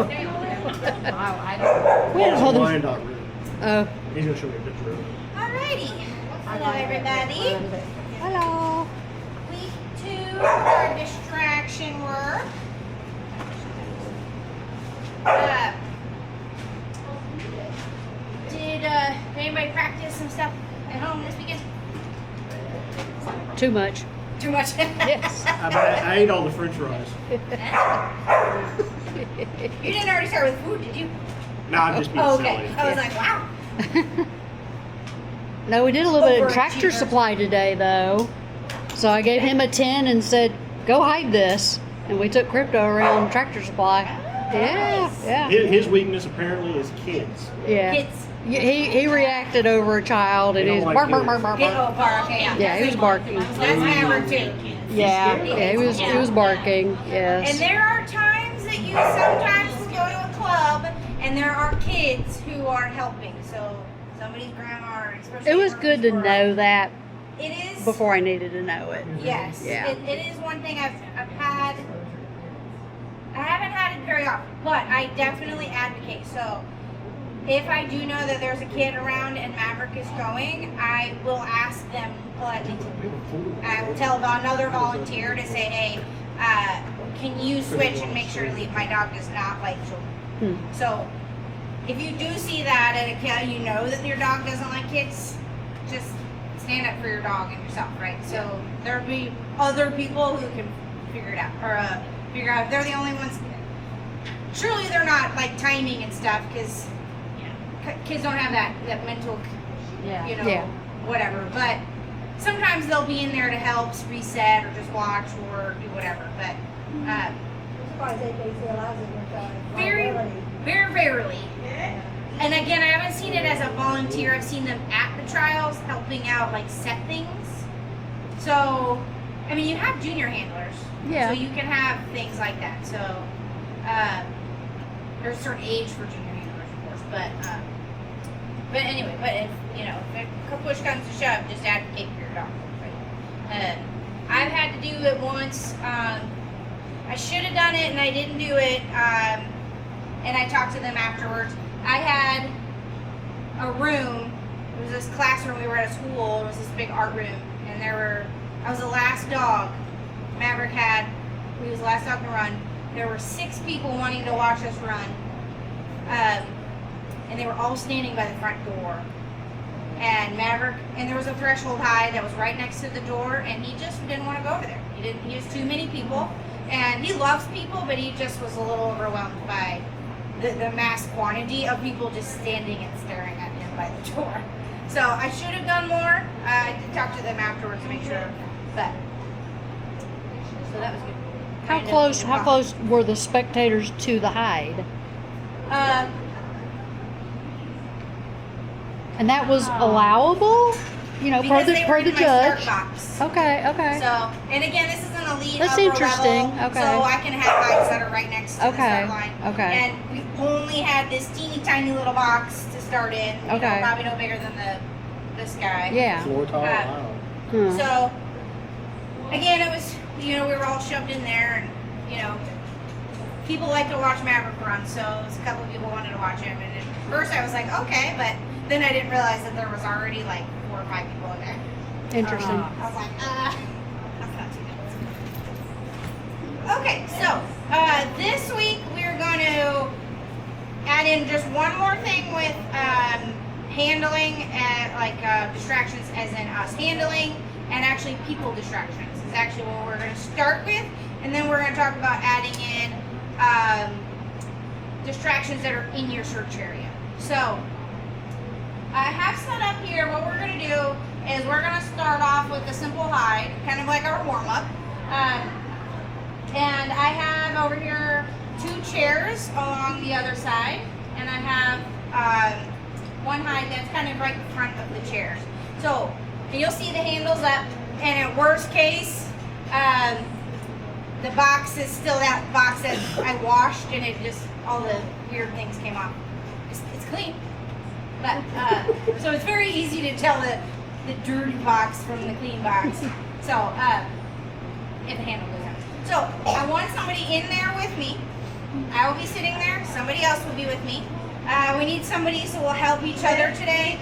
We had all the. Wyandotte room. Oh. He's gonna show me a picture of it. Alrighty. Hello, everybody. Hello. Week 2 of our distraction work. Did anybody practice some stuff at home this weekend? Too much. Too much. Yes. I ate all the French fries. You didn't already start with food, did you? No, I'm just being Oh, silly. okay. I was like, wow. No, we did a little bit of Overachiever. Tractor Supply today, though. So I gave him a 10 and said, "Go hide this." And we took Crypto around Tractor Supply. Yeah, yeah, His weakness apparently is kids. yeah. Kids. He reacted over a child, and They he's don't bark, like bark, bark, kids. bark, bark. Bar, okay, yeah. Yeah, he was barking. That's Maverick too. Yeah, he was barking. And Yes. there are times that you sometimes will go to a club and there are kids who are helping. So somebody's grandma, or especially It was good to or- know that It is. before I needed to know it. Yes. Yeah. It is one thing I've had. I haven't had it very often, but I definitely advocate. So if I do know that there's a kid around and Maverick is going, I will ask them politely to. I will tell another volunteer to say, hey, can you switch and make sure to leave? My dog does not like children. So if you do see that at a kid, you know that your dog doesn't like kids, just stand up for your dog and yourself, right? So there'll be other people who can figure it out, or figure out if they're the only ones. Surely they're not like timing and stuff, because kids don't have that mental, you know, Yeah. whatever. But sometimes they'll be in there to help reset or just watch or do whatever. But very, very rarely. And again, I haven't seen it as a volunteer. I've seen them at the trials helping out, like set things. So, I mean, you have junior handlers. Yeah. So you can have things like that. So, there's a certain age for junior handlers, of course. But anyway, but if, you know, if push comes to shove, just advocate for your dog. Right? I've had to do it once. I should have done it and I didn't do it. And I talked to them afterwards. I had a room. It was this classroom. We were at a school. It was this big art room, and I was the last dog. Maverick he was the last dog to run. There were 6 people wanting to watch us run, and they were all standing by the front door. And Maverick, and there was a threshold high that was right next to the door, and he just didn't want to go over there. He was too many people, and he loves people, but he just was a little overwhelmed by the mass quantity of people just standing and staring at him by the door. So I should have done more. I did talk to them afterwards to make sure, but so that was good. How close were the spectators to the hide? And that was allowable? You know, Because per they were the in my start judge. box. Okay. So, and again, this is an elite That's upper interesting. level, Okay. so I can have hides that are right next to the Okay. start line. Okay. And we only had this teeny tiny little box to start in. You know, Okay. probably no bigger than this guy. Yeah. Floor tile. Wow. Hmm. So, again, it was, you know, we were all shoved in there, and, you know, people like to watch Maverick run, so it was a couple of people wanted to watch him, and at first I was like, okay, but then I didn't realize that there was already like 4 or 5 people in there. Interesting. I was like, that's not too good. Okay, so, this week we're going to add in just one more thing with, handling, distractions, as in us handling, and actually people distractions is actually what we're going to start with, and then we're going to talk about adding in distractions that are in your search area. So I have set up here, what we're going to do is we're going to start off with a simple hide, kind of like our warm-up, and I have over here 2 chairs along the other side, and I have one hide that's kind of right in front of the chairs. So you'll see the handles up, and at worst case, the box is still that box that I washed, and it just, all the weird things came off. It's clean. But, so it's very easy to tell the dirty box from the clean box. So, if the handle goes out. So, I want somebody in there with me. I will be sitting there. Somebody else will be with me. We need somebody so we'll help each other today.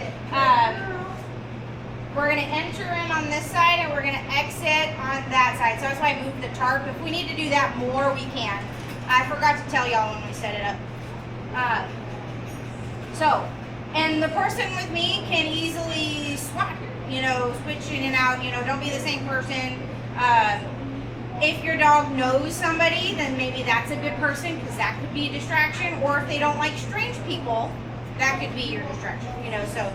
We're going to enter in on this side and we're going to exit on that side. So that's why I moved the tarp. If we need to do that more, we can. I forgot to tell y'all when we set it up. And the person with me can easily swap, switch in and out, don't be the same person. If your dog knows somebody, then maybe that's a good person because that could be a distraction. Or if they don't like strange people, that could be your distraction, so.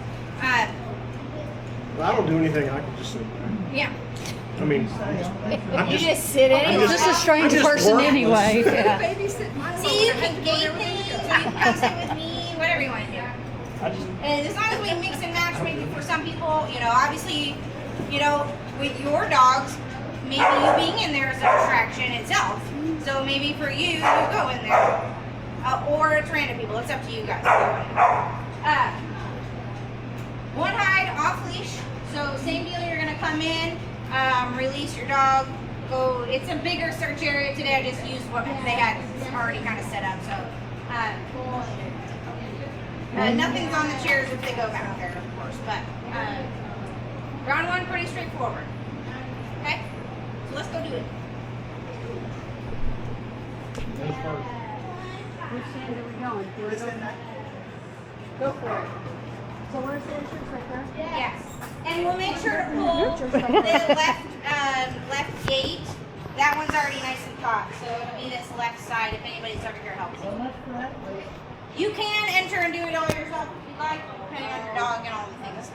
Well, I don't do anything. I can just sit there. Yeah. I mean, I'm You just, just sit in I'm it. Just a strange I'm just person worthless. anyway. Yeah. Babysit my See, you can gate things, or you can come sit with me, whatever you want to do. I just, And as long as we mix and match, maybe for some people, obviously, with your dogs, maybe you being in there is a distraction itself. So maybe for you, you go in there. Or it's random people. It's up to you guys. One hide, off leash. So same deal, you're going to come in, release your dog, go. It's a bigger search area today. I just used what they had already kind of set up. So nothing's on the chairs if they go back there, of course. But round one, pretty straightforward. Okay? So let's go do it. Which end are we going? Go for it. So where's the entrance right there? Yes. And we'll make sure to pull the left gate. That one's already nice and taut, so it'll be this left side if anybody's over here helping. You can enter and do it all yourself if you like, depending on your dog and all the things.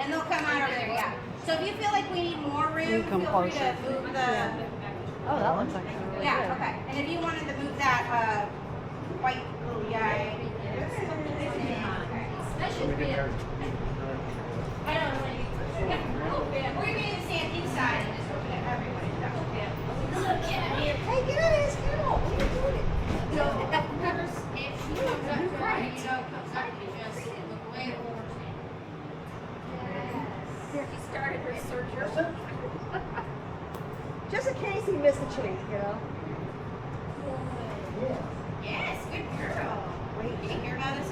And they'll come out over there, yeah. So if you feel like we need more room, come feel free closer. to move the... Oh, that looks actually really Yeah, good. okay. And if you wanted to move that white little guy... I don't know. Yeah, a little bit. We're going to stand inside and just open it everywhere. That will be it. Look at him. Hey, get out of his kennel. What are you doing? So, whoever, if she comes up to her, comes up to just look away or He started her search. Just in case he missed a treat, Yes, good girl. Wait, you didn't hear about this?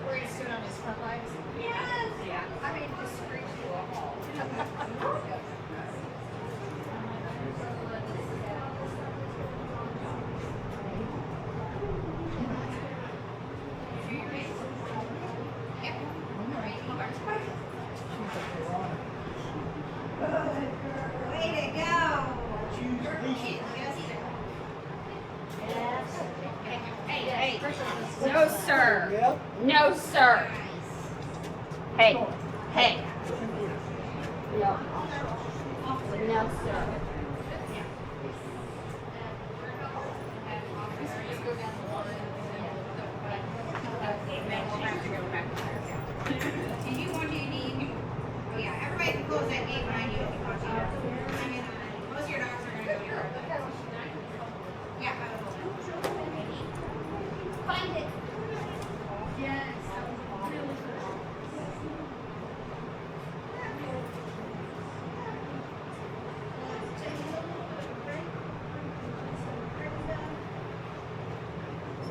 Where he stood on his front legs. Yes. Yeah. I mean, just screeched to a halt. Way to go. Hey. No, sir. No, sir. Hey. Hey. No. No, sir. If you want to, you can, oh yeah, everybody can close that gate behind you if you want to. I mean, most of your dogs are going to go here. Yeah. Find it. Yes.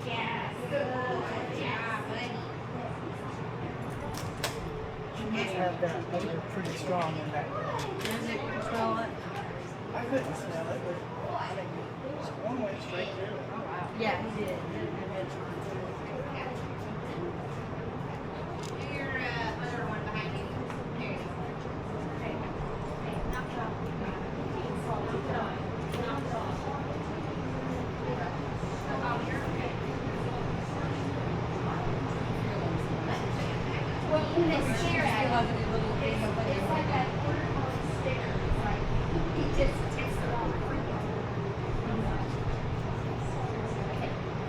Yes. Good. Yeah, buddy. Have that, but they're pretty strong in that. Does it control it? I couldn't smell it, but I think it's one went straight through. Yeah, he did. Your other one behind you. There you go. Okay. Knock it off. Oh, you're okay. Well, this chair, I love it. It's like that corner stairs. Like, he just takes the wrong freaking.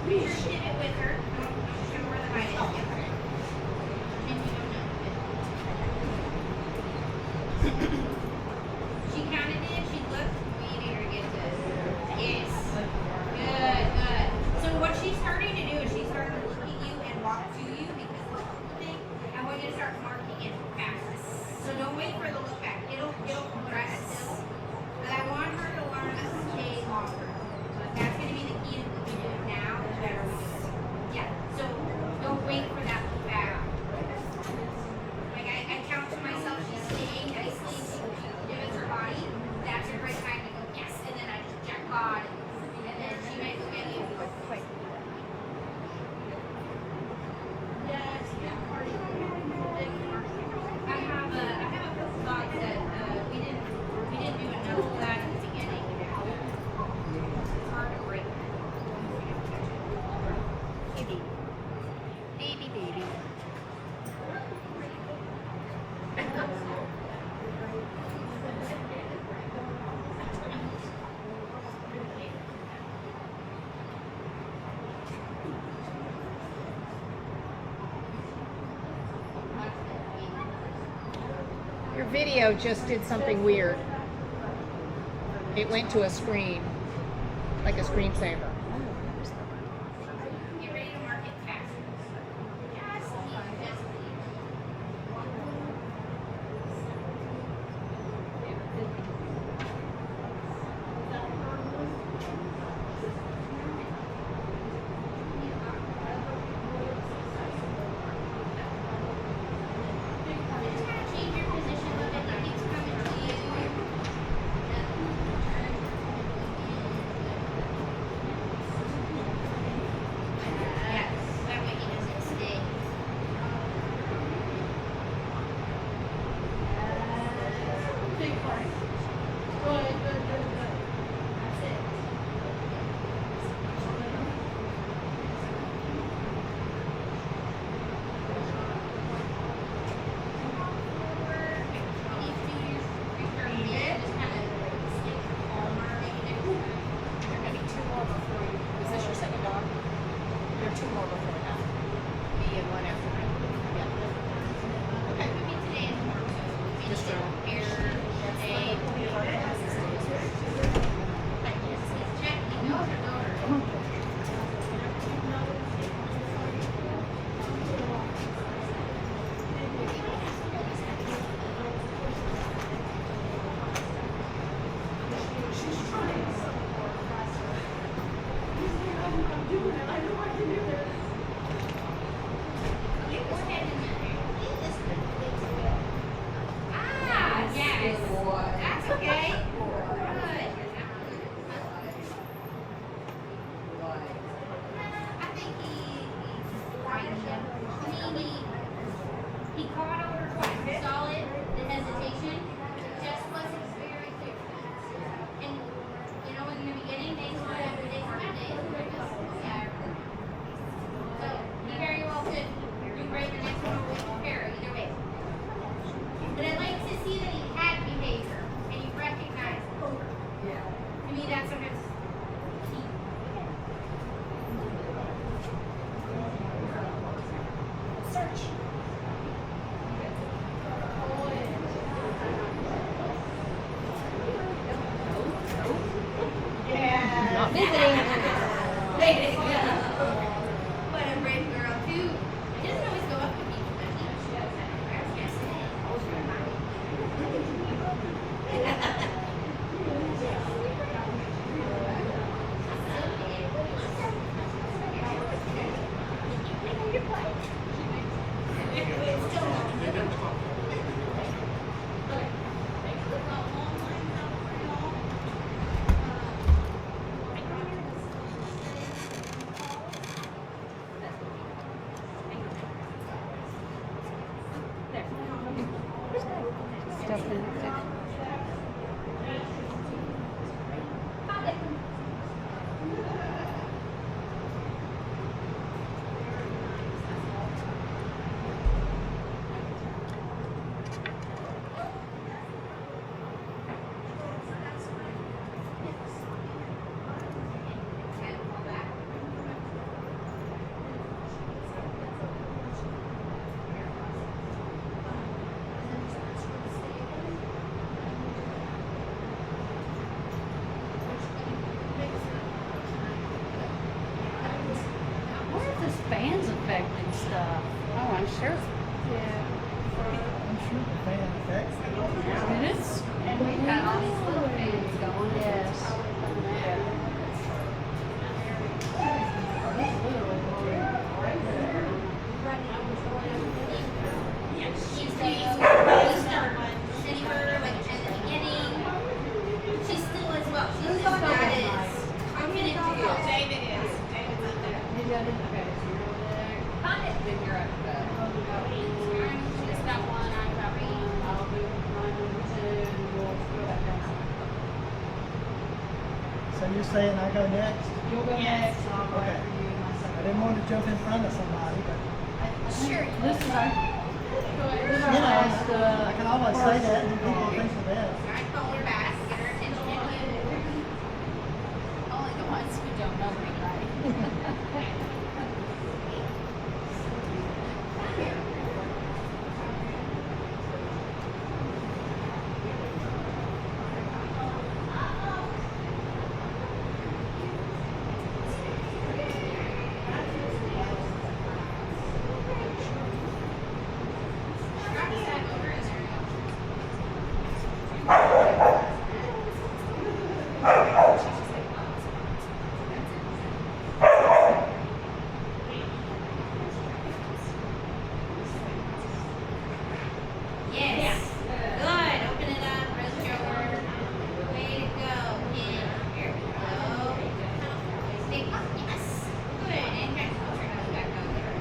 We just did it with her. I'm sure where the hide is. And you don't know. She counted it. She looked. We need her to get this. Yes. Good, good. So what she's starting to do is she's starting to look at you and walk to you because of the thing. I want you to start marking it fast. So don't wait for the look back. It'll progress still. But I want her to learn to stay longer. That's going to be the key to what we do now. The better we do it. Yeah. So don't wait for that look back. Like I count to myself. She's staying nicely. She pivots her body. That's a great time to go yes. And then I just jackpot. And then she may look at you. Yes. I have a couple thoughts that we didn't do enough of that at the beginning. It's hard to break. Baby. Your video just did something weird. It went to a screen, like a screensaver. Get ready to mark it fast. Yes, yes, Just kind of change your position a little bit. It keeps coming to you. Yes, that way he doesn't stay. That's it. Is this your second dog? There are two more before that. Me and one after me. Yeah. Okay. Just Yes. That's okay. Good. I think he caught over twice. Solid. The hesitation just wasn't very clear. And you know, in the beginning, days were every day for bad days. Yeah. So he very well could do great the next one with fair either way. But I'd like to see that he had behavior and he recognized over. To me, that's sometimes key. Search. fans affecting stuff. Oh, I'm sure. I'm sure the fan affects it. It is. And we've got all these little fans going. Yes. She's sitting her like in the beginning. She's still as well. She's just not as confident to go. David is. David's up there. She's got one. I've got So you're saying I go next? You'll go Yes. next. I'll go Okay. after you. I didn't want to jump in front of somebody, but Sure. This is our, this is our you know, last, I can always say that and people think the best. I call her back, get her attention. Only the ones who don't know me, right? Yes. Good. Open it up. Rest your word. Way to go, kid. Here we go. Stay up. Yes. Good. And back. I'll turn those back over.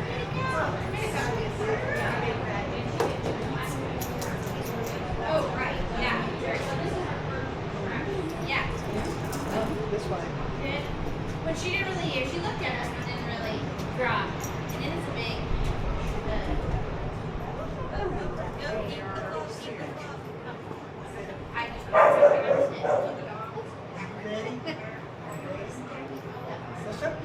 Way to go. Oh, right. Yeah. Yeah. This way. Good. When she didn't really, she looked at us but didn't really drop. And it is a big. I just Ready? Yes, sir.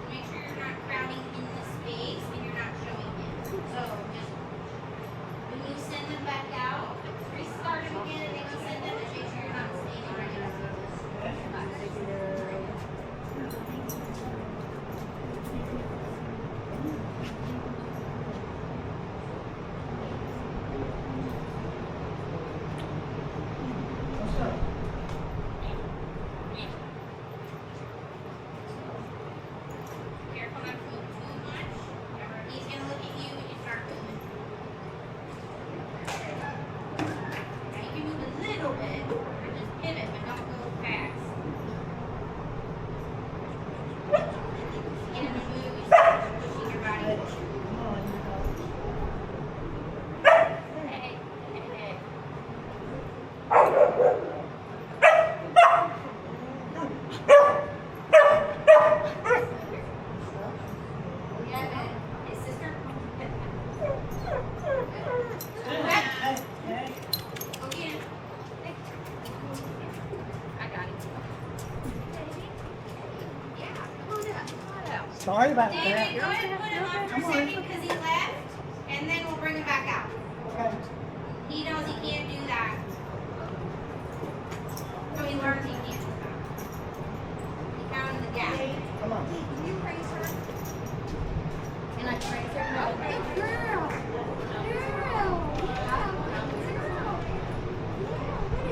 make sure you're not crowding in the space and you're not showing it. So just when you send them back out, restart them again and then you send them and make sure you're not staying right in Yes, sir. Careful not to move too much. Remember, he's gonna look at you when you start moving. Now you can move a little bit or just pivot, but don't go fast. Get in the mood, you start pushing your body. Come on, you go. Hey, hey, hey. Yeah, his sister. Hey, hey. Go get him. I got him. Yeah, come on up, come on up. Sorry about David, that. go ahead and put him up for a Come on. second because he left, and then we'll bring him back out. Okay. He knows he can't do that. So he learns he can't do that. He found the gap. Come on. Can you praise her? Can I praise her? Good girl.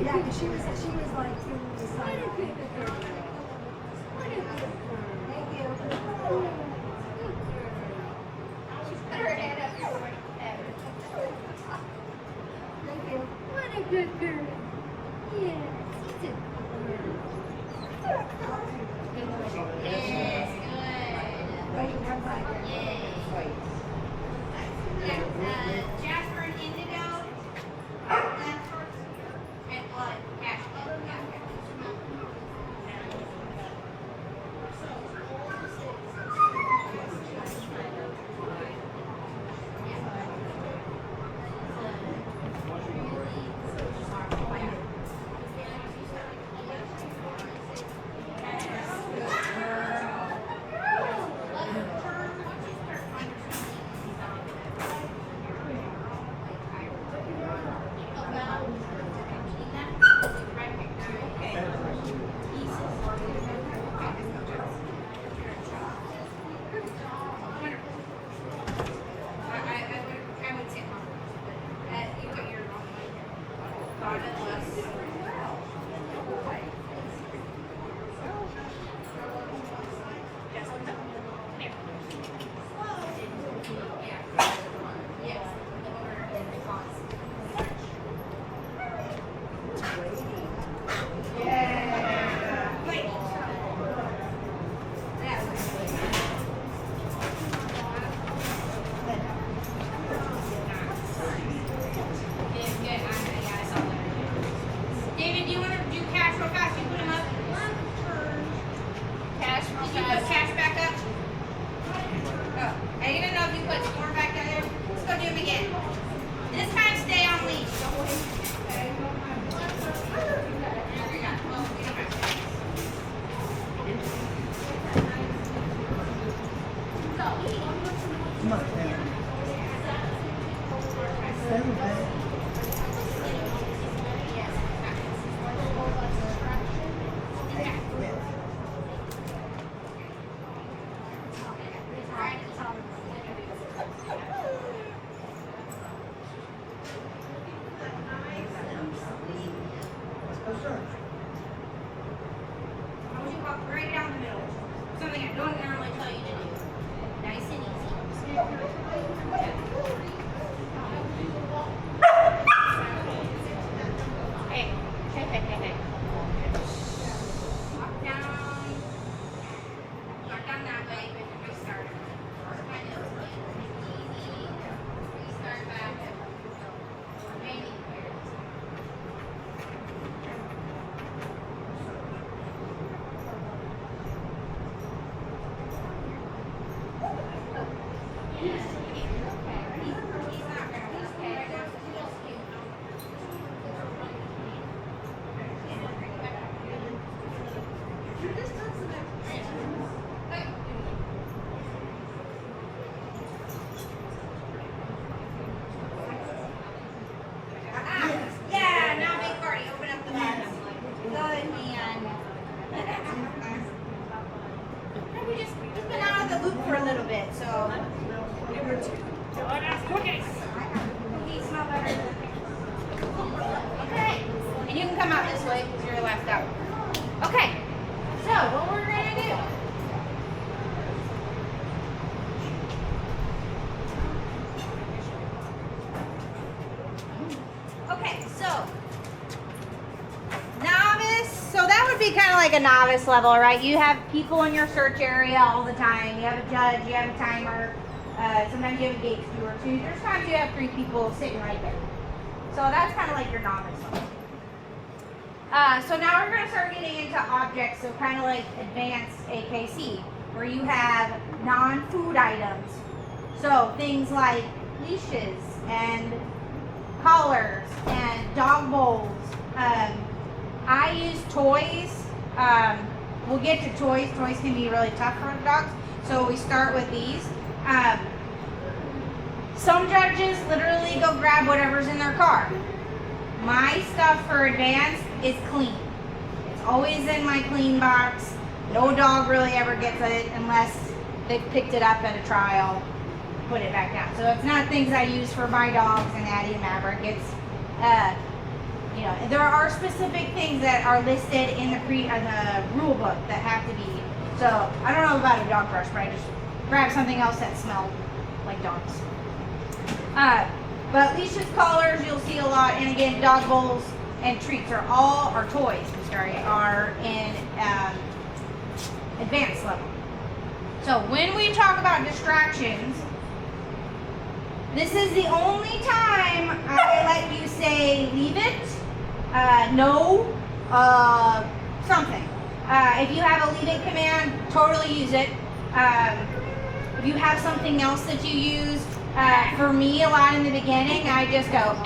Yeah, because she was like, it was like, thank you. She put her head up here. Thank you. What a good girl. Yes, she's a good girl. Yes, good. Wait, come back. Yay. Yeah, Jasper and Indigo. And blood. Cash. Yeah. I want you to walk right down the middle. Something I don't normally tell you to do. Nice and easy. Hey, hey. Walk down. Walk down that way. Restart. My nose again. Easy. Restart back. Remaining here. Yeah, now big party. Open up the bars. Good man. We just been out of the loop for a little bit, so. Cookies smell better. Okay, and you can come out this way because you're left out. Okay, so what we're gonna do. Okay, so novice. So that would be kind of like a novice level, right? You have people in your search area all the time. You have a judge, you have a timer. Sometimes you have a gate steward too. There's times you have 3 people sitting right there. So that's kind of like your novice level. So now we're going to start getting into objects, so kind of like advanced AKC, where you have non-food items. So things like leashes and collars and dog bowls. I use toys. We'll get to toys. Toys can be really tough for the dogs. So we start with these. Some judges literally go grab whatever's in their car. My stuff for advanced is clean. It's always in my clean box. No dog really ever gets it unless they picked it up at a trial, put it back down. So it's not things I use for my dogs and Addie and Maverick. It's, there are specific things that are listed in the rule book that have to be. So I don't know about a dog brush, but I just grab something else that smelled like dogs. But leashes, collars, you'll see a lot. And again, dog bowls and treats are toys, are in advanced level. So when we talk about distractions, this is the only time I let you say leave it, no, something. If you have a leave it command, totally use it. If you have something else that you use, for me, a lot in the beginning, I just go,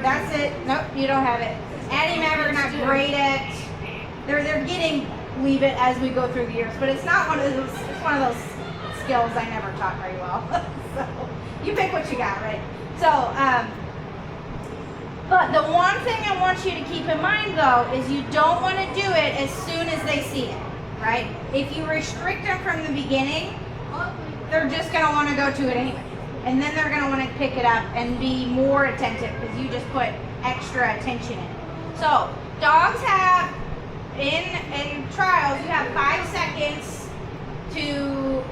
that's it. Nope, you don't have it. Addie and Maverick are not great at. They're getting leave it as we go through the years, but it's not one of those. It's one of those skills I never taught very well. So you pick what you got, right? So, but the one thing I want you to keep in mind though is you don't want to do it as soon as they see it, right? If you restrict them from the beginning, they're just going to want to go to it anyway. And then they're going to want to pick it up and be more attentive because you just put extra attention in it. So dogs have, in trials, you have 5 seconds to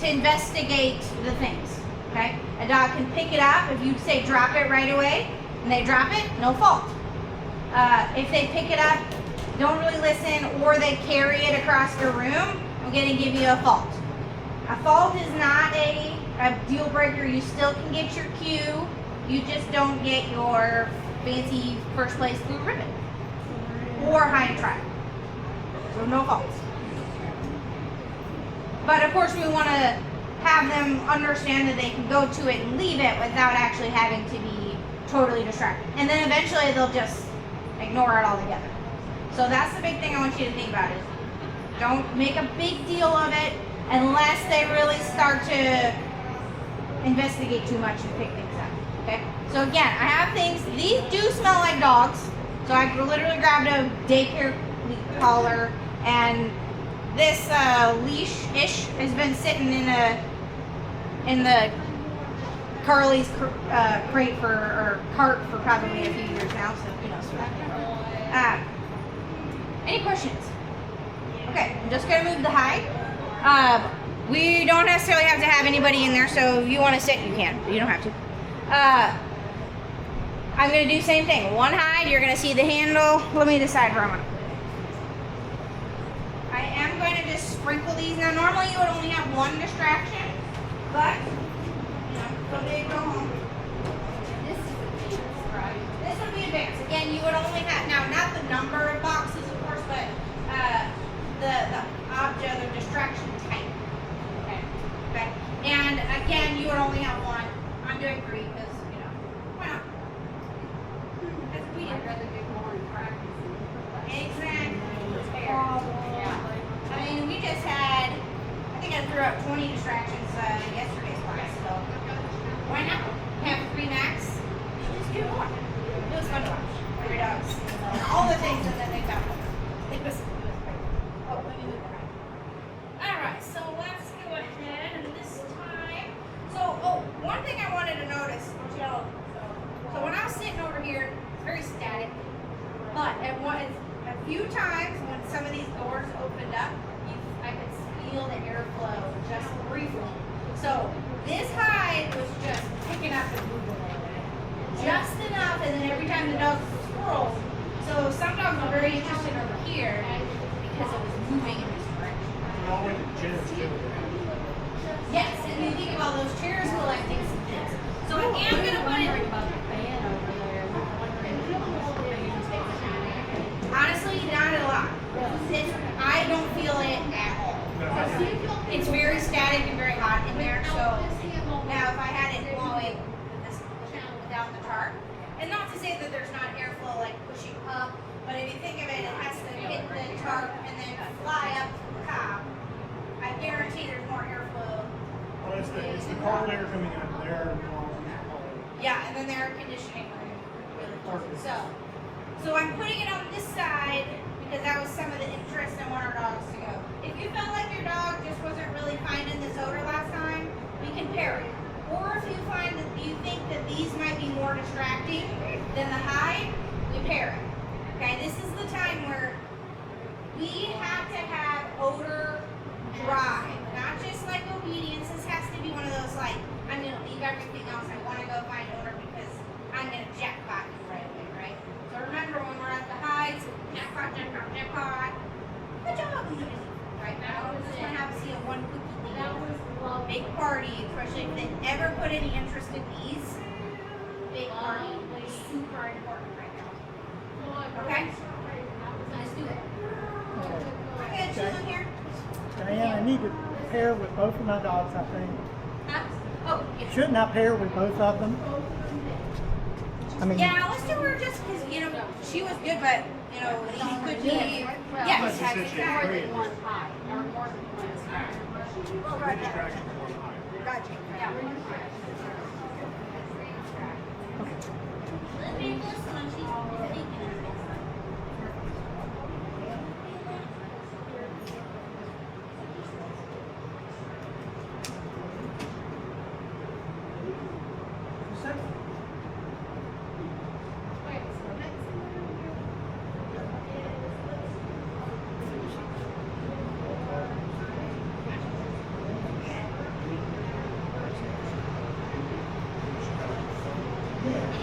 investigate the things, okay? A dog can pick it up. If you say drop it right away and they drop it, no fault. If they pick it up, don't really listen, or they carry it across the room, I'm going to give you a fault. A fault is not a deal breaker. You still can get your cue. You just don't get your fancy first place blue ribbon or high trial. So no faults. But of course we want to have them understand that they can go to it and leave it without actually having to be totally distracted. And then eventually they'll just ignore it altogether. So that's the big thing I want you to think about is don't make a big deal of it unless they really start to investigate too much and pick things up, okay? So again, I have things, these do smell like dogs. So I literally grabbed a daycare collar, and this leash-ish has been sitting in the Carly's crate or cart for probably a few years now, so who knows. Any questions? Okay, I'm just gonna move the hide. We don't necessarily have to have anybody in there, so if you want to sit, you can. But you don't have to. I'm gonna do the same thing. One hide, you're gonna see the handle. Let me decide where I'm gonna put it. I am going to just sprinkle these. Now, normally you would only have one distraction, but you know, go big, go home. This is advanced, right? This would be advanced. Again, you would only have now not the number of boxes, of course, but the object or distraction type. Okay. Okay. And again, you would only have one. I'm doing three because you know why not? Because we I'd did. rather do more in practice. Exactly. It's fair. I mean, we just had, I think I threw up 20 distractions yesterday's class, so why not? Have 3 max, just do more. It was fun to watch. Every dogs, all the things, and then they found them. It was great. Oh, let me move the right. Alright, so let's go ahead and this time. So, one thing I wanted to notice, so when I was sitting over here, it's very static. But a few times when some of these doors opened up, I could feel the airflow just briefly. So this hide was just picking up and moving just enough, and then every time the dogs would swirl. So some dogs were very interested over here because it was moving in this direction. All the way to the chairs too. Yes, and you think of all those chairs collecting some things. So I am gonna put it. about the fan over there. Honestly, not a lot. I don't feel it at all. It's very static and very hot in there. So now, if I had it blowing with this without the tarp, and not to say that there's not airflow like pushing up, but if you think of it, it has to hit the tarp and then fly up to the top. I guarantee there's more airflow. Well, it's the cold air coming out of there. Yeah, and then the air conditioning really close. So I'm putting it on this side because that was some of the interest I want our dogs to go. If you felt like your dog just wasn't really finding this odor last time, we can pair it. Or if you find that you think that these might be more distracting than the hide, we pair it. Okay, this is the time where we have to have odor drive, not just like obedience. This has to be one of those like, I'm gonna leave everything else. I want to go find odor because I'm gonna jackpot you right away, right? So remember when we're at the hides, jackpot, jackpot, jackpot. Good job. Right now, we're just gonna have to see a one cookie thing. Big party, especially if they ever put any interest in these. Big party, super important right now. Okay? Let's do it. Okay, chilling here. Diane, I need to pair with both of my dogs, I think. Huh? Oh, yeah. Shouldn't I pair with both of them? I mean, Yeah, let's do her just because, you know, she was good, but, you know, he could be. Yes, But she said she had More three. than one hide, or more than one distraction. Three distractions, one high. Gotcha. Yeah. Let me listen when she's thinking of it.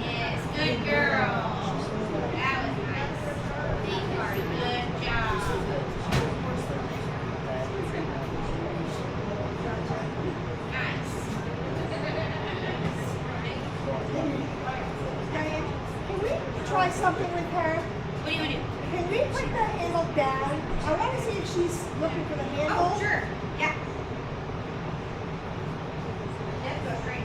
Yes, good girl. That was nice. Thank you. Good job. Nice. Diane, can we try something with her? What do you want to do? Can we put the handle down? I want to see if she's looking for the handle. Oh, sure. Yeah. That goes right.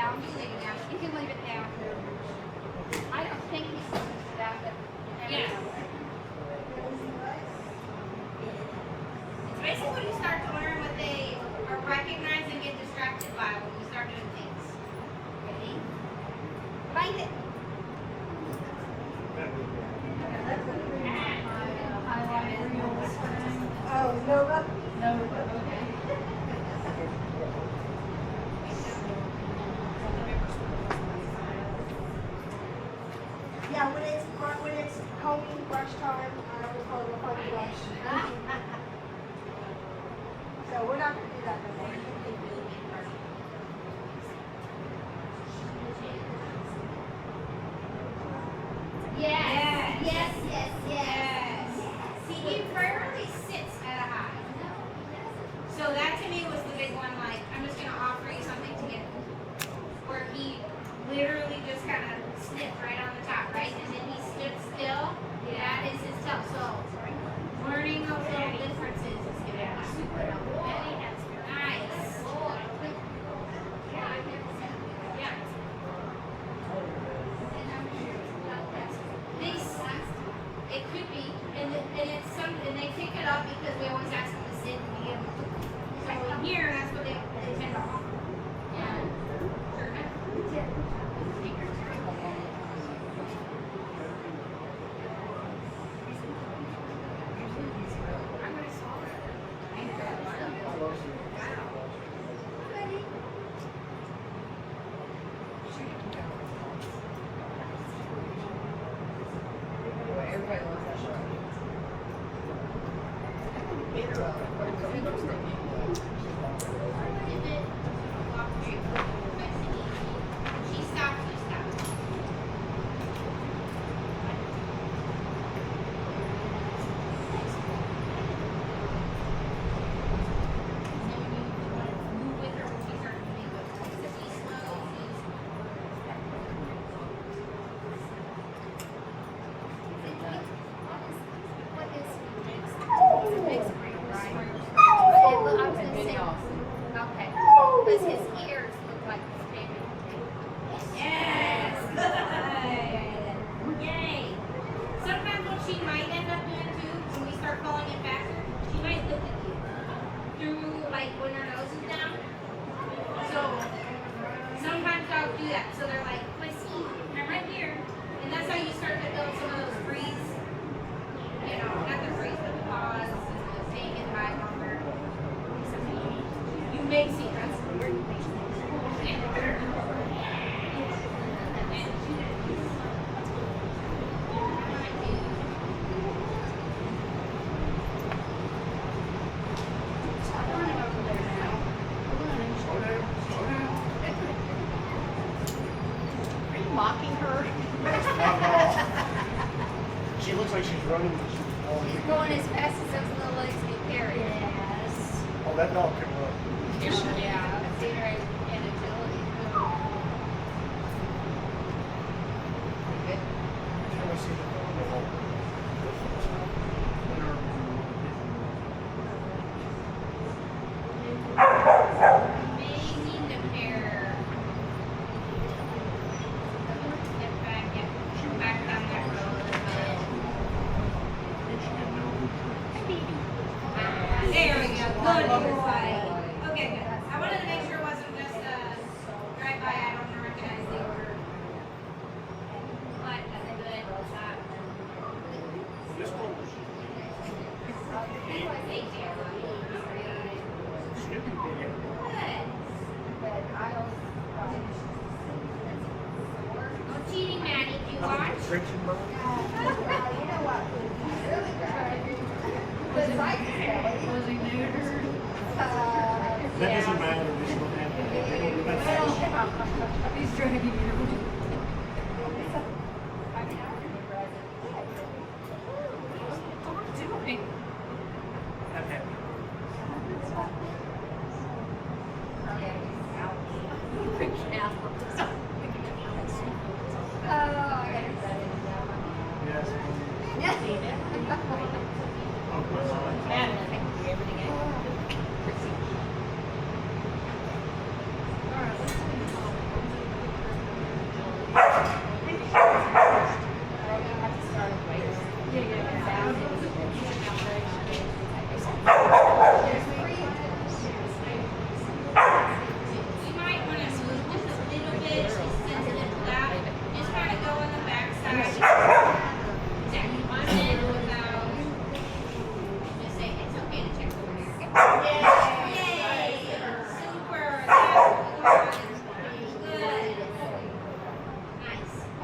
down. You leave it down. You can leave it down. I don't think he's supposed to do that, but yeah. It's basically when you start to learn what they are recognize and get distracted by when you start doing things. Ready? Find it. Oh, Nova? Yeah, when it's combing brush time, I always call it a fun brush. So we're not gonna do that no more. Yes. Yes. Yes. Yes. See, he rarely sits at a high. So that to me was the big one. Like, I'm just gonna offer you something to get, where he literally just kind of snipped right on the top, right, and then he stood still. That is his tell. So learning those little differences is gonna be super helpful. Nice. Yeah. It could be, and it's some, and they pick it up because we always ask them to sit and begin. So in here, that's what they tend to offer. Yeah. Sure. I'm gonna solve it. Everybody loves that show. She stopped, you stopped. Move with her when she starts moving, but be slow. What is mixed? It's a mixed breed, right? I was gonna say, okay, because his ears look like his baby. Yes! Yay! Sometimes what she might end up doing too, when we start calling it faster, she might look at you through, like, when her nose is down. So, sometimes dogs do that. So they're like, I see you, I'm right here. And that's how you start to build some of those freeze, you know, not the freeze, but the pause, and the staying in by longer. You may see us. Are you mocking her? Not at all. She looks like she's running. But she's He's going as fast as those little legs can carry. Yes. Oh, that dog can run. Yeah, I've seen her in agility. I've never seen it go the whole. Amazing the pair. Step back, yeah. Back down that road. There we go. Good boy. Okay, good. I wanted to make sure it wasn't just a drive-by. I don't recognize the order. But that's good. This one was Hey, dear. Snoopy big. Good. No cheating, Maddie. Do you watch? Friction bone. Was he neutered? That doesn't matter. This will happen. He's dragging you. I'm happy. Yes. Oh, my God.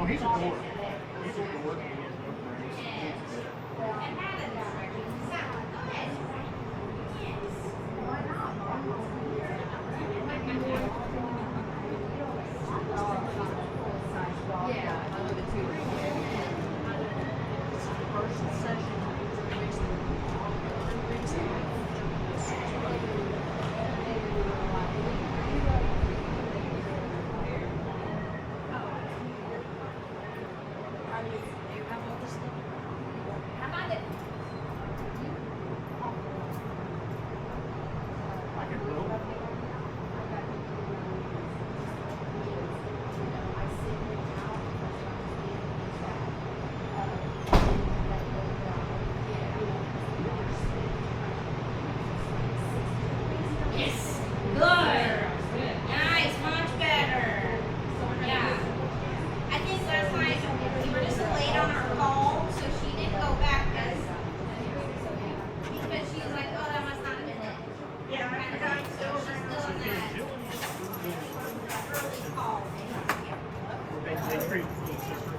Oh, he's a dork. He's a dork and he has no brains. And had a direction. So, go ahead. Yes. Yeah, I love it too. How about it? I can build. Yes. Good. Nice. Much better. Yeah. I think last night we were just late on our call, so she didn't go back because she was like, oh, that must not have been it. Yeah, Kind of like, so she's still in that early call. They treat little sister.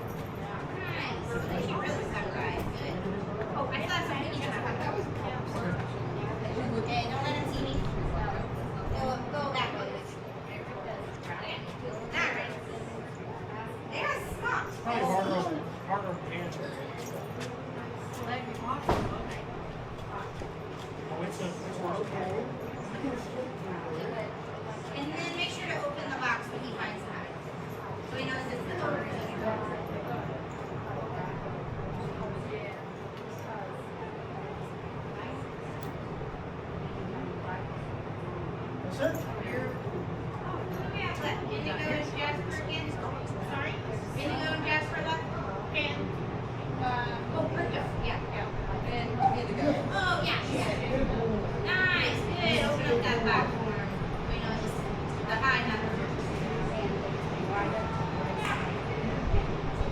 Nice. I think she really got it right. Good. Oh, I thought something you had. That was okay, don't let him see me. Go that way. Alright. There's stop. Probably harder on cancer. Oh, it's worse. And then make sure to open the box when he finds that. So he knows it's the owner. That's it. Yeah, but Indigo is Jasper again. Sorry? Indigo and Jasper left? And, oh, Crypto. Yeah. And Indigo. Oh, yeah. Nice. Good. Open up that box for him. We know it's the high number.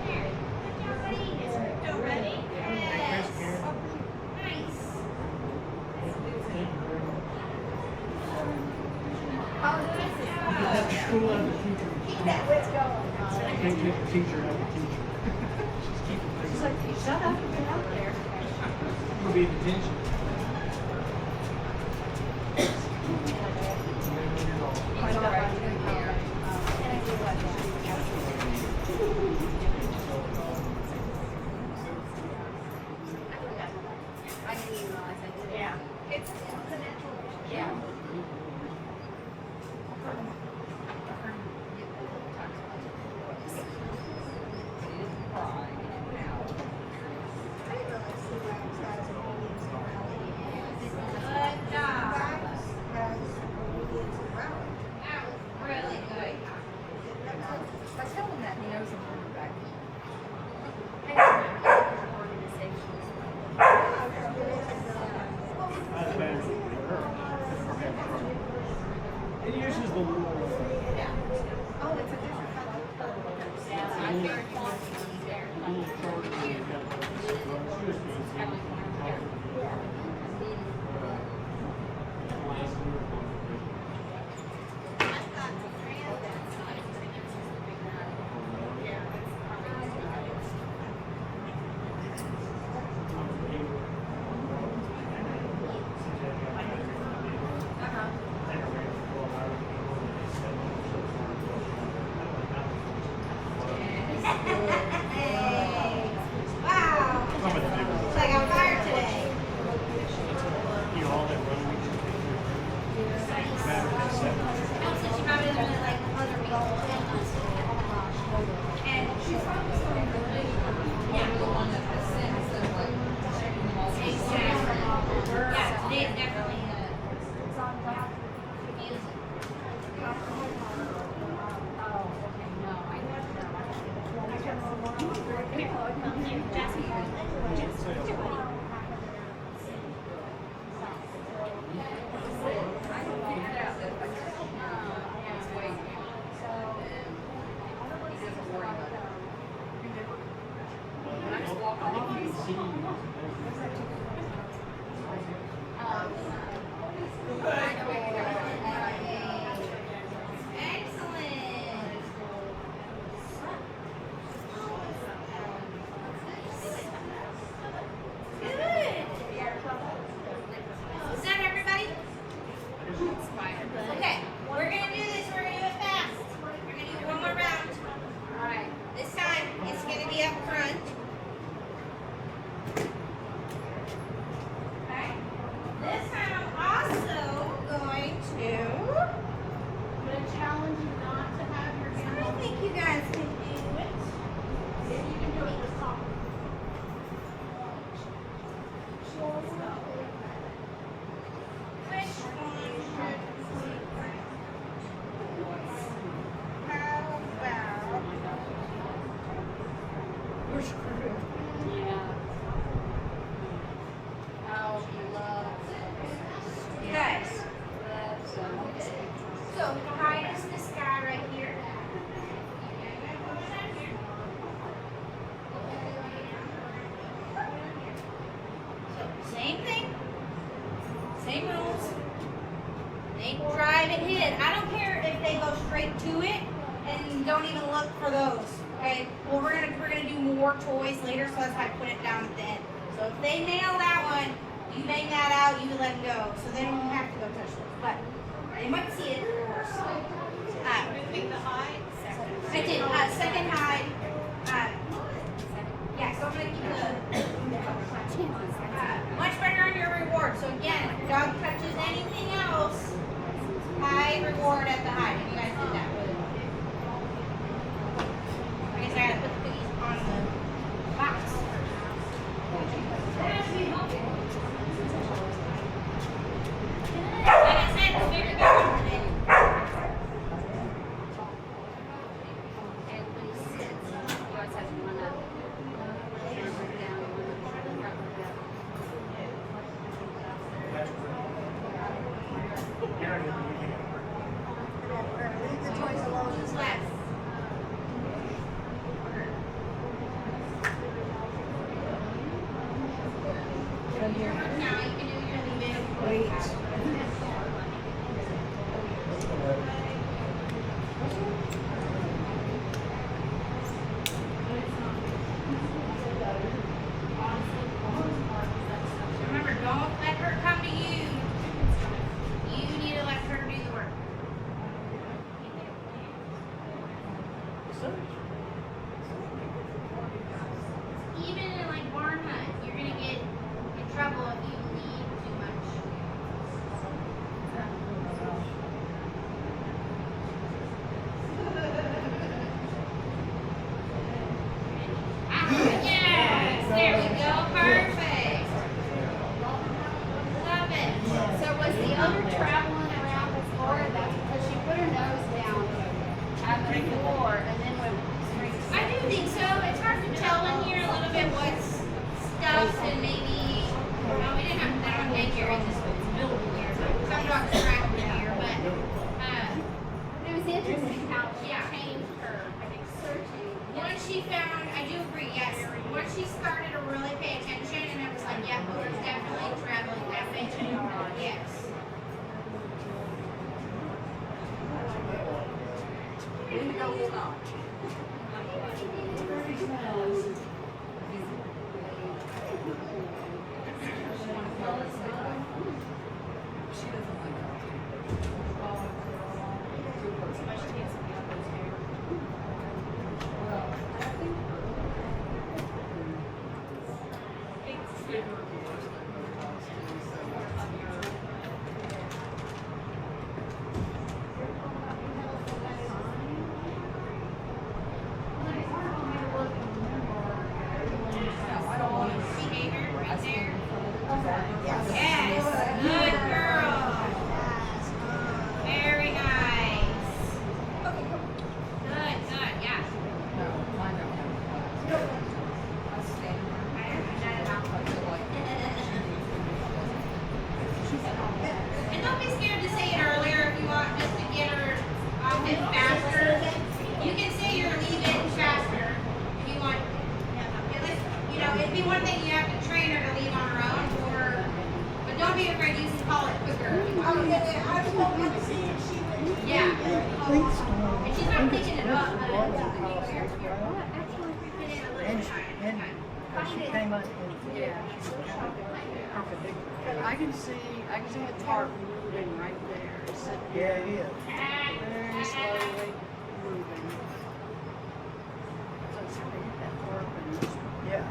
Here. Ready? Is Crypto ready? Yes. Nice. School out of the teacher. Keep that witch going. They take the teacher out of the teacher. She's keeping things. She's like, shut up, get out there. Will be detention. It's all right, you don't care. I didn't even realize I did it. Yeah. It's exponential. Yeah. I didn't really see why it was as a medium to Good job. as medium to round. That was really good. I tell him that he knows I'm coming back. Organizations. That's better than her. It uses the little. Oh, it's a different color. Yeah, I'm very confident there. Little chart that you've got. Wow. It's like on fire today. You know, all that running. Battery set. Mom said she probably doesn't really like other people. And she's probably still really, yeah. The one that has sense of like checking them all. Exactly. Yeah, today's definitely confusing. Excellent. think you guys can do it. Which one should we How about Yeah. Oh, he loves guys? loves So height is this guy right here. So same thing, same rules. They drive and hit. I don't care if they go straight to it and don't even look for those. Okay. Well, we're gonna do more toys later, so that's why I put it down at the end. So if they nail that one, you bang that out, you let them go. So they don't have to go touch those. But they might see it, of course. Moving the hide, second. I did. Second hide. Yeah, so I'm gonna keep the much better on your reward. So again, if your dog touches anything else, high reward at the hide. If you guys did that. I guess I gotta put the cookies on the box. Like I said, it's very good. And when he sits, you always have one up. Down, one up, Leave the toys alone. Who's left? Now you can do your leave it. Remember, don't let her come to you. You need to let her do the work. Even in like barn hunt, you're gonna get in trouble if you leave too much. Yes, there we go, perfect. Love it. So was the owner traveling around before? That's because she put her nose down at the floor and then went straight to I do think so. It's hard to tell in here a little bit what's stuffed and maybe. Well, we didn't have that on daycare in this building here. Some dogs trapped in here, but It was interesting how she Yeah. changed her searching. once she found, I do agree, yes. Once she started to really pay attention, and it was like, yeah, Bogart's definitely traveling that way. Yes. Behavior right there. Yes. Good girl. Very nice. Good, good, yeah. And don't be scared to say it earlier if you want, just to get her off it faster. You can say you're leaving faster if you want. You know, it'd be one thing you have to train her to leave on her own, but don't be afraid. You can call it quicker. I was going to see if she would. Yeah. And she's not picking it up. And she came up and I can see the tarp moving right there. It's yeah, it is. very slowly moving. So it's gonna hit that tarp and just Yeah.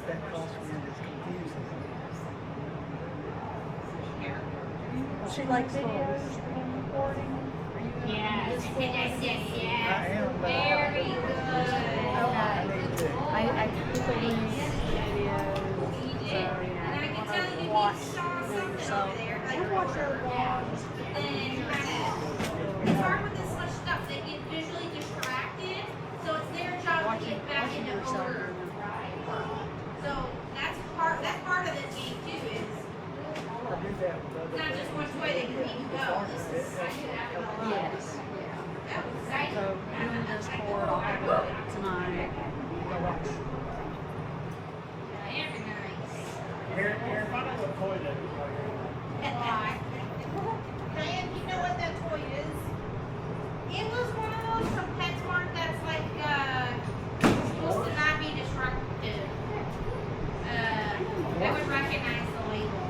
that crosswind is confusing. She likes Videos videos. and recording. Yes, yes, yes, I yes. am, but Very good. I need to. I typically use videos. You So, did. yeah. And I can tell you Watch if you saw something so- over there, like I watch her vlogs. then it's hard with this much stuff. They get visually distracted, so it's their job to get back into order. So that's part of this game too. Is I do that with other not just one toy that you need to go. This is I should have it all. Yes. That was exciting. So doing this board, I'll have it tonight. Very nice. Here, find out what toy that is right here. Diane, you know what that toy is? It was one of those from PetSmart that's like supposed to not be disruptive. I would recognize the label.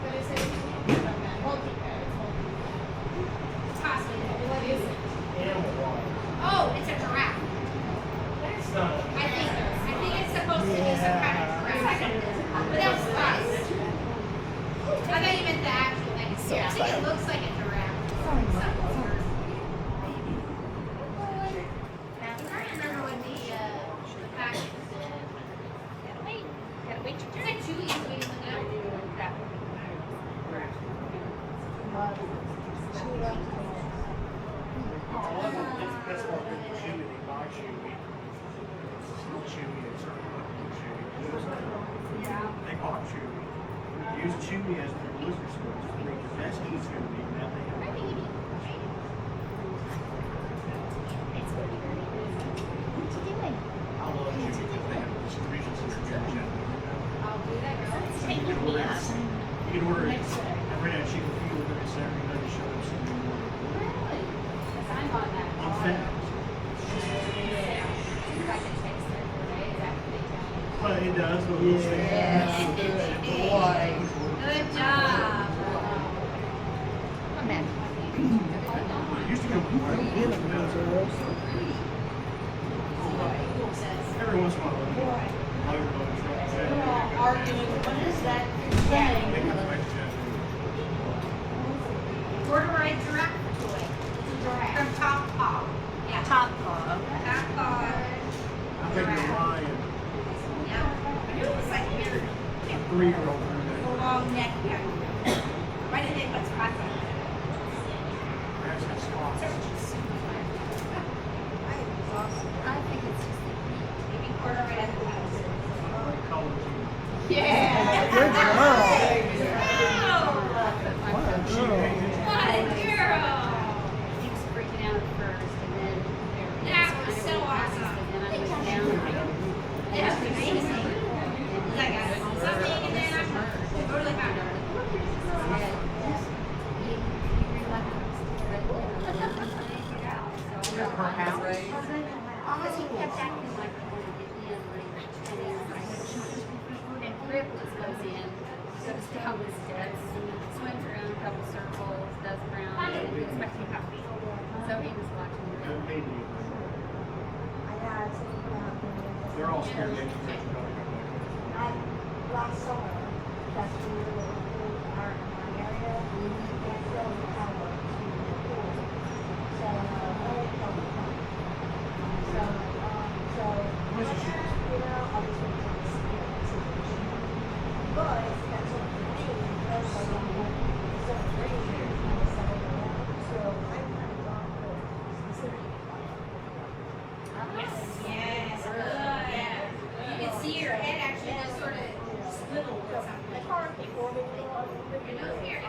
Possibly. What is it? Animal water. Oh, it's a giraffe. It's not. I think it's supposed to be some kind of giraffe. But that was fun. I thought you meant the actual thing. I think it looks like a giraffe. Something weird. I remember when the package said. Gotta wait. It's like 2 years waiting to go. That's what we chewy. They buy chewy. It's not chewy. It's sort of like chewy. They bought chewy. Use chewy as their blizzard source. That's easy to be. Now they have. I love chewy because they have distribution center here in Chattanooga. You can order it. You can order it. I ran a chicken feed with it Saturday night to show them something more. I'm fat. Well, it does, but we'll see. Good job. It used to come from every once in a while. Arguing, what is that Yeah. They come back to Chattanooga. Borderite giraffe toy. From Top Paw. Yeah. Top Paw. Top Paw. I think the lion, Yeah. It was like weird. a 3-year-old grew that. Long neck. Yeah. Right in it, but spots on it. Perhaps it's spots. I think it's just Maybe Borderite at the house. Like colors. Yeah. Good girl. What a girl. He was freaking out at first, and then there That was so awesome. and then I went down. That was amazing. Like something, and then I'm totally found her. Because he kept acting like he wanted to get in, and Rip just goes in, goes down the steps, swims around a couple circles, does around, and goes back to the puppy. So he was watching They're Rip. paid to you. They're all scared they can catch a dog. Last summer, that's when we were in our area, and filled the power to the pool. So, only filled the pump. So, you know, I was waiting to see the situation. But, that's what we need, that's why we want to start training here, and settle down. So, I'm kind of gone for specific. Yes, yes, good. You can see your head actually just sort of swivel with something. The car before we were on the Your nose here.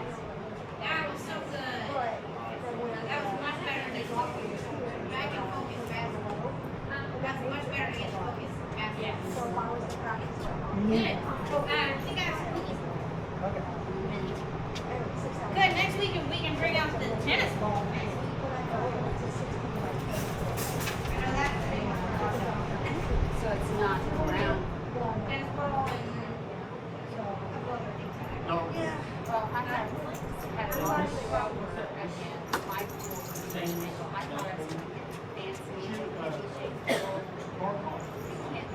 That was so good. but then when I That was much better than walking back and focus fast. That's much better to get the focus fast. Yes. so if I was to practice Good. I think I have some cookies. Okay. every 6 hours. Good. Next week we can bring out the tennis ball. I When I go, it's a 60 know that's the thing. So it's not around. Tennis ball and a couple other things. No. Well, I had a lot of over again, my pool, I thought I was gonna get fancy, and shake the bowl, and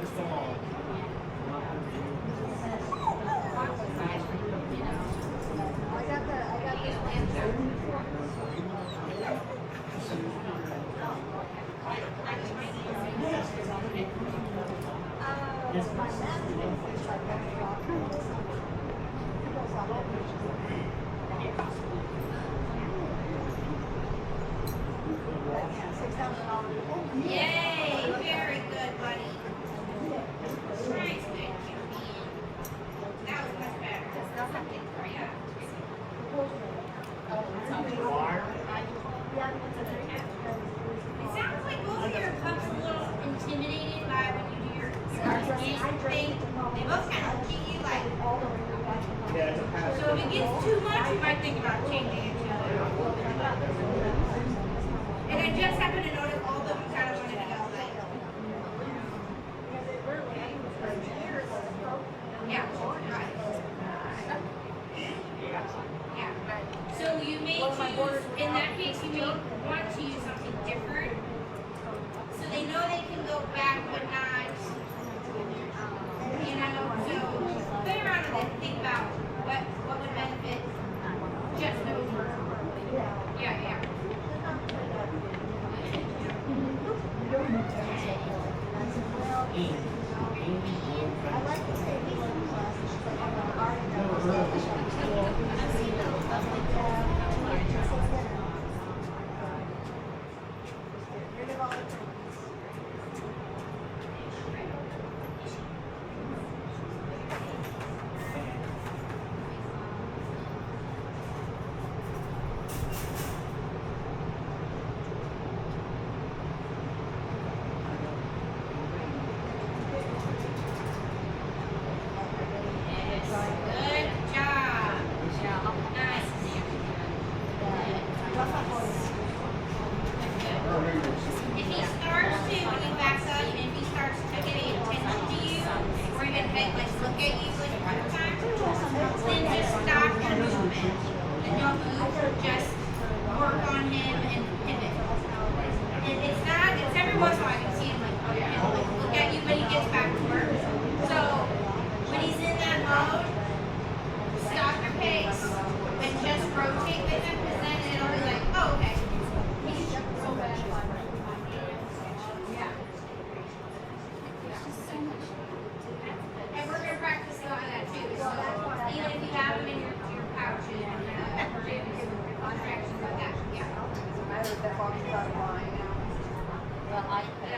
It's the law. and Yes. my master is like that rock in the summer. He goes all over the place. $6,000. Yay! Very good, buddy. Nice, good. That was much better. Yeah. Wire. It sounds like both of your pups are a little intimidated by when you do your skin thing. They both kind of look at you like. Yeah, it's a pass. So if it gets too much, you might think about changing it to. And I just happened to notice all of them kind of wanted to go like. Yeah. Right. Yeah. So you may choose, in that case, you may want to use something different. So they know they can go back, but not, you know, so play around with it and think about what would benefit just over. Yeah, yeah. I like to say he learned classes, she's like, I'm an art and I've seen those, I'm like, get rid of all the things. Good job. Nice. If he starts to, when he backs up, and if he starts to get attention to you, or even like look at you like a couple times, then just stop your movement. And don't move, just work on him and pivot. And it's every once in a while I can see him like, look at you when he gets back to work. So when he's in that mode, stop your pace and just rotate with him, because then it'll be like, oh, okay. And we're gonna practice a lot of that too. So even if you have them in your pouch and contractions like that, yeah. I heard that box is out of line now. Well, I could.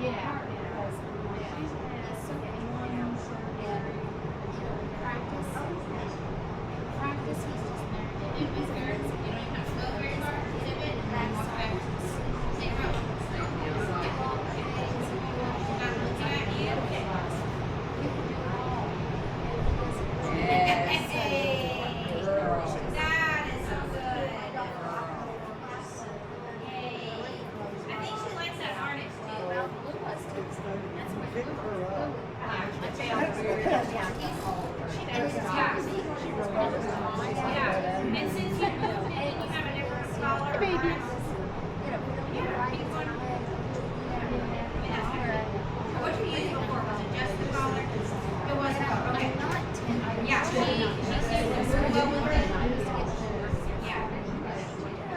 Yeah. That is so good. Yay. I think she likes that harness too. Well, Blue was too. That's what Pick her up. Yeah. And since you moved it and you have a different collar, baby. What you used before, was it just the collar? It was the collar, okay. Yeah, she seemed well with it. Yeah.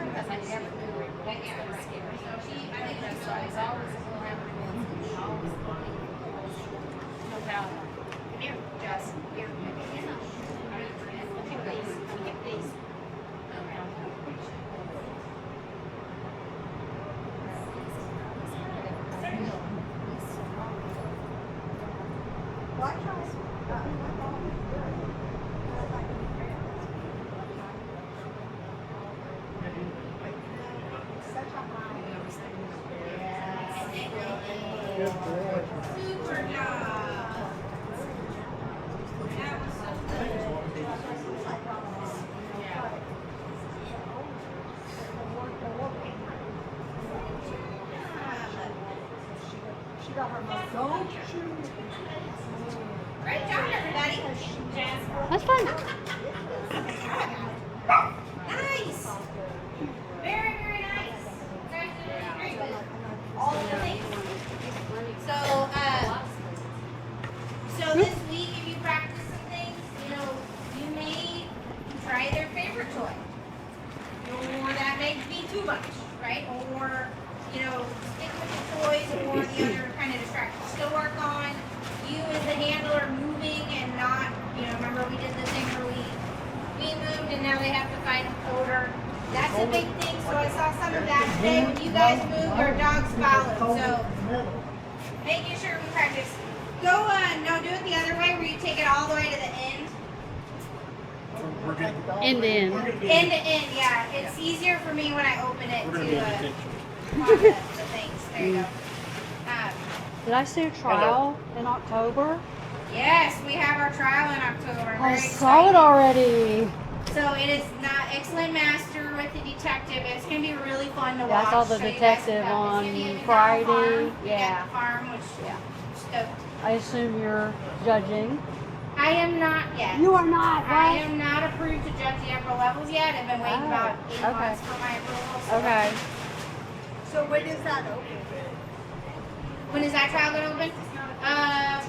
Because I never knew where it was. Yeah, right. So she, I think she's So I was always around and always no doubt. Here, just here. Look at these. Look at these. Well, I try, my mom is good. I like to be friends. It's such a high. Good boy. super job. That was so good. She got her mom. Don't shoot. Great job, everybody. That's fun. Nice. Very, very nice. right? Or, you know, stick with the toys or the other kind of distractions. Still work on you as the handler moving and not, you know, remember we did the thing where we moved and now they have to find a folder. That's a big thing, so I saw some of that today. When you guys move, your dogs follow. So making sure we practice. Go, no, do it the other way where you take it all the way to the end. We're good. End to end. We're gonna get End to end, yeah. It's easier for me when I open it We're gonna to get attention. on the things. There you go. Did I see a trial in October? Yes, we have our trial in October. I Very saw it excited. already. So it is not Excellent Master with the detective. It's gonna be really fun to Yeah, watch. I saw the show you guys detective about. It's gonna be on at the Friday. Farm. We Yeah. got the farm, which Yeah. stoked. I assume you're judging. I am not yet. You are not, I right? am not approved to judge the upper levels yet. I've been waiting Oh, about 8 okay. months for my approval. So Okay. So when is that open? when is that trial gonna open? I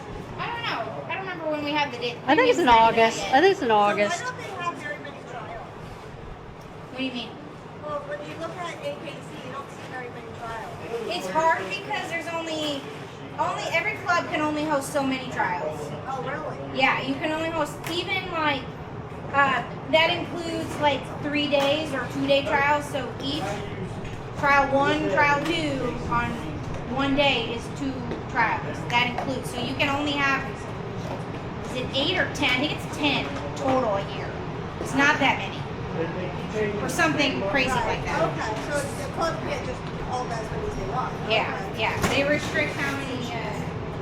don't know. I don't remember when we have the date. I think it's in August. I think it's in August. So why don't they have very many trials? What do you mean? Well, when you look at AKC, you don't see very many trials. It's hard because there's only every club can only host so many trials. Oh, really? Yeah, you can only host even like that includes like 3 days or 2-day trials. So each trial 1, trial 2 on one day is 2 trials. That includes. So you can only have, is it 8 or 10? I think it's 10 total a year. It's not that many. Or something crazy like that. Okay, so the club can't just hold as many as they want. Yeah, Okay. yeah. They restrict how many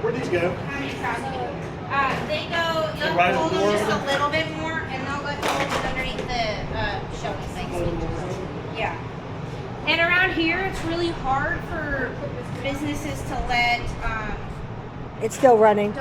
Where'd these go? how many trials you do. They go, you'll Right hold at the them door? just a little bit more and they'll go hold it underneath the showing things. Yeah. And around here, it's really hard for businesses to let It's still running.